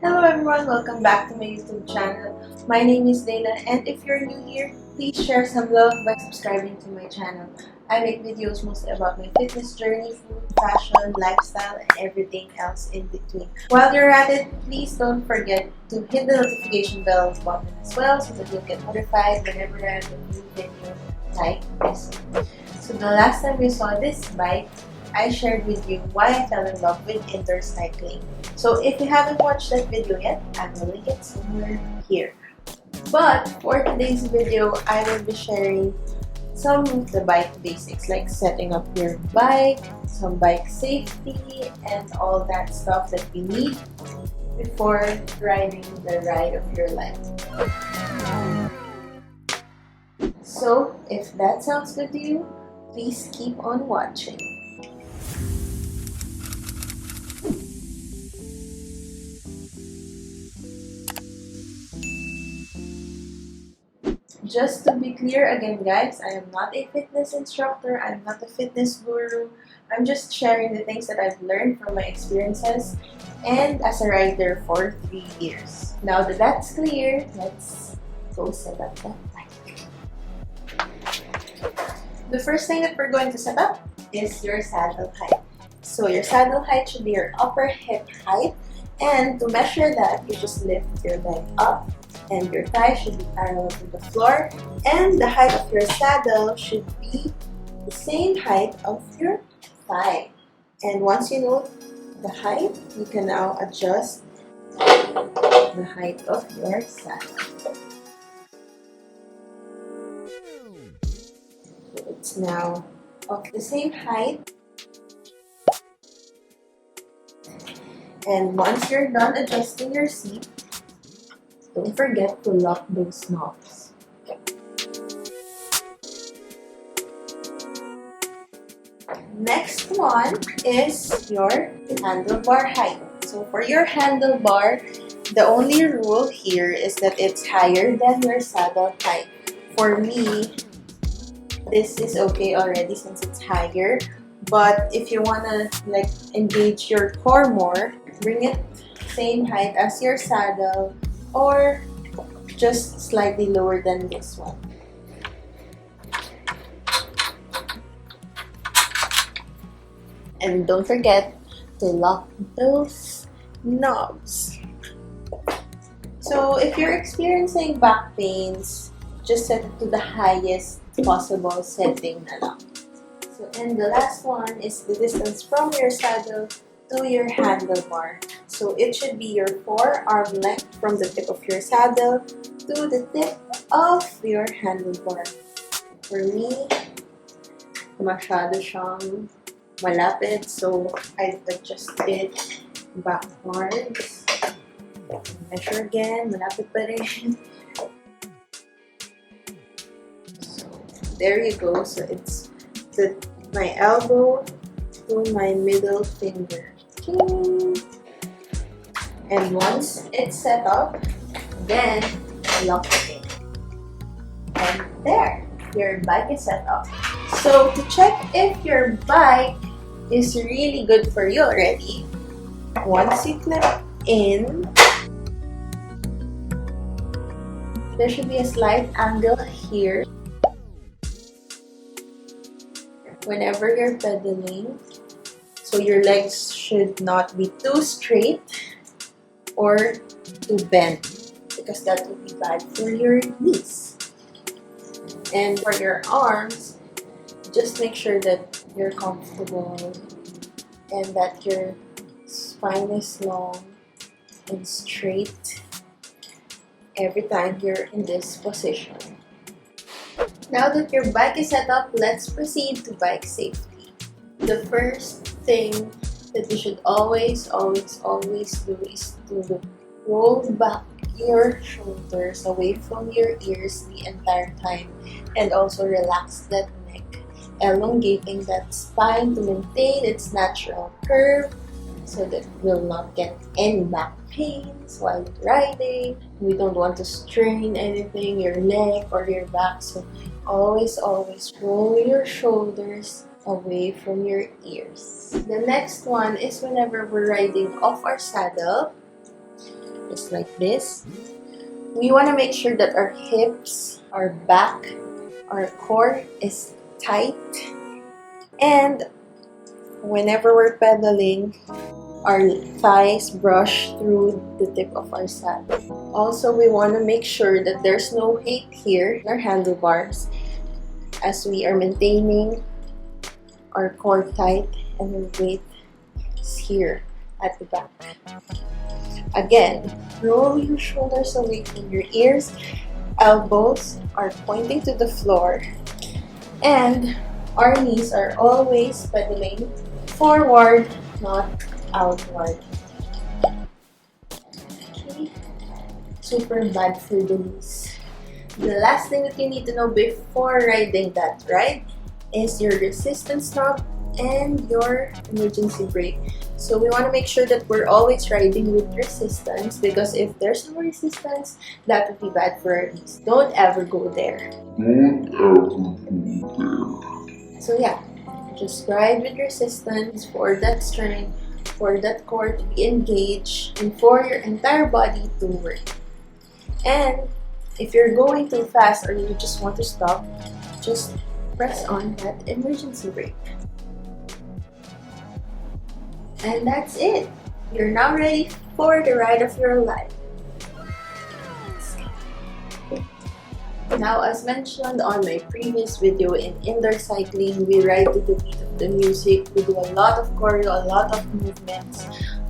Hello everyone, welcome back to my YouTube channel. My name is Dana, and if you're new here, please share some love by subscribing to my channel. I make videos mostly about my fitness journey, food, fashion, lifestyle, and everything else in between. While you're at it, please don't forget to hit the notification bell button as well so that you'll get notified whenever I have a new video like this. So the last time we saw this bike, I shared with you why I fell in love with indoor cycling. So if you haven't watched that video yet, I will link it somewhere here. But for today's video, I will be sharing some of the bike basics like setting up your bike, some bike safety, and all that stuff that you need before riding the ride of your life. So if that sounds good to you, please keep on watching. Just to be clear again guys, I am not a fitness instructor, I'm not a fitness guru. I'm just sharing the things that I've learned from my experiences and as a rider for 3 years. Now that that's clear, let's go set up that bike. The first thing that we're going to set up is your saddle height. So your saddle height should be your upper hip height, and to measure that, you just lift your leg up and your thigh should be parallel to the floor, and the height of your saddle should be the same height of your thigh. And once you know the height, you can now adjust the height of your saddle. So it's now of the same height. And once you're done adjusting your seat, don't forget to lock those knobs. Next one is your handlebar height. So for your handlebar, the only rule here is that it's higher than your saddle height. For me, this is okay already since it's higher. But if you wanna like engage your core more, bring it same height as your saddle or just slightly lower than this one. And don't forget to lock those knobs. So if you're experiencing back pains, just set it to the highest possible setting na lang. So, and the last one is the distance from your saddle to your handlebar. So it should be your forearm length from the tip of your saddle to the tip of your handlebar. For me, masyado siyang malapit, so I adjust it backwards. Measure again, malapit pa rin. So, there you go. So it's my elbow to my middle finger. And once it's set up, then lock it in. And there, your bike is set up. So to check if your bike is really good for you already, once you clip in, there should be a slight angle here. Whenever you're pedaling, so your legs should not be too straight or too bent because that would be bad for your knees. And for your arms, just make sure that you're comfortable and that your spine is long and straight every time you're in this position. Now that your bike is set up, let's proceed to bike safety. The first thing that you should always do is to roll back your shoulders away from your ears the entire time and also relax that neck, elongating that spine to maintain its natural curve so that you will not get any back pains while riding. We don't want to strain anything, your neck or your back, so always roll your shoulders away from your ears. The next one is whenever we're riding off our saddle, just like this. We want to make sure that our hips, our back, our core is tight, and whenever we're pedaling, our thighs brush through the tip of our saddle. Also, we want to make sure that there's no weight here in our handlebars as we are maintaining our core tight and our weight is here at the back. Again, roll your shoulders away from your ears, elbows are pointing to the floor, and our knees are always pedaling forward, not outward. Okay. Super bad for the knees. The last thing that you need to know before riding that ride is your resistance knob and your emergency brake. So we want to make sure that we're always riding with resistance, because if there's no resistance, that would be bad for our knees. Don't ever go there. So yeah, just ride with resistance for that strength, for that core to be engaged, and for your entire body to work. And if you're going too fast or you just want to stop, just press on that emergency brake. And that's it. You're now ready for the ride of your life. Now, as mentioned on my previous video in indoor cycling, we ride to the beat of the music. We do a lot of choreo, a lot of movements.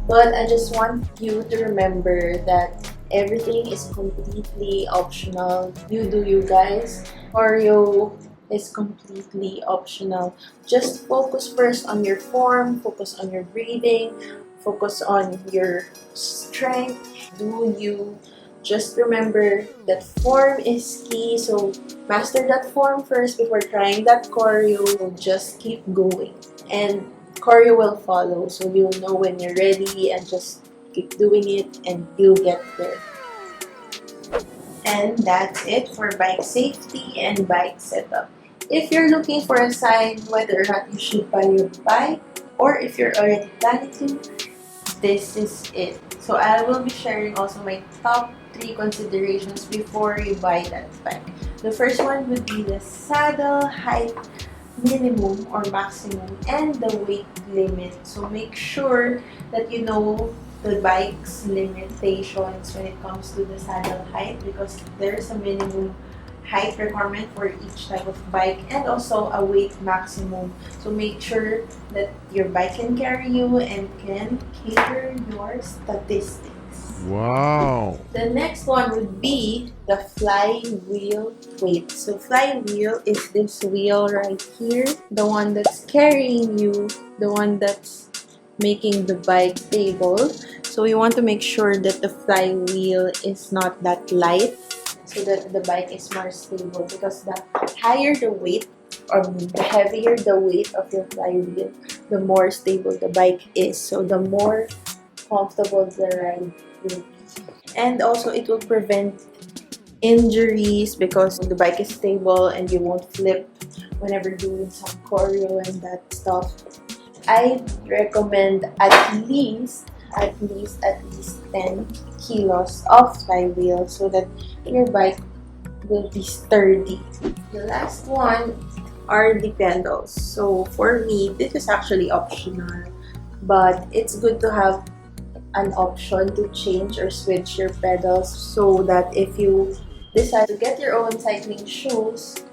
But I just want you to remember that everything is completely optional. You do you guys. Choreo is completely optional. Just focus first on your form, focus on your breathing, focus on your strength. Do you. Just remember that form is key, so master that form first before trying that choreo. Just keep going and choreo will follow, so you'll know when you're ready and just keep doing it and you'll get there. And that's it for bike safety and bike setup. If you're looking for a sign whether or not you should buy your bike, or if you're already planning to, this is it. So I will be sharing also my top 3 considerations before you buy that bike. The first one would be the saddle height minimum or maximum and the weight limit. So make sure that you know the bike's limitations when it comes to the saddle height, because there's a minimum height requirement for each type of bike and also a weight maximum. So make sure that your bike can carry you and can cater your statistics. Wow. The next one would be the flywheel weight. So flywheel is this wheel right here, the one that's carrying you, the one that's making the bike stable. So we want to make sure that the flywheel is not that light, so that the bike is more stable, because the higher the weight, or the heavier the weight of your flywheel, the more stable the bike is. So the more comfortable the ride will be. And also it will prevent injuries because the bike is stable and you won't flip whenever doing some choreo and that stuff. I recommend at least 10 kilos of flywheel so that your bike will be sturdy. The last one are the pedals. So for me, this is actually optional, but it's good to have an option to change or switch your pedals, so that if you decide to get your own cycling shoes,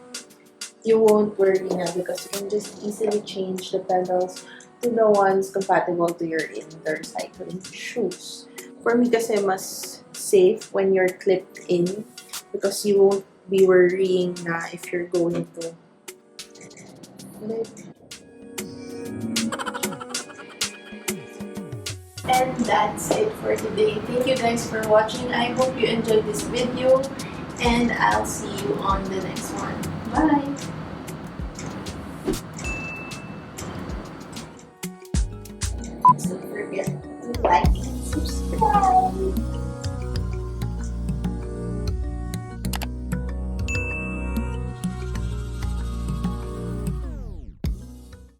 you won't worry now, because you can just easily change the pedals to the ones compatible to your indoor cycling shoes. For me kasi mas safe when you're clipped in, because you won't be worrying na if you're going to flip. And that's it for today. Thank you guys for watching. I hope you enjoyed this video, and I'll see you on the next one. Bye! Don't forget to like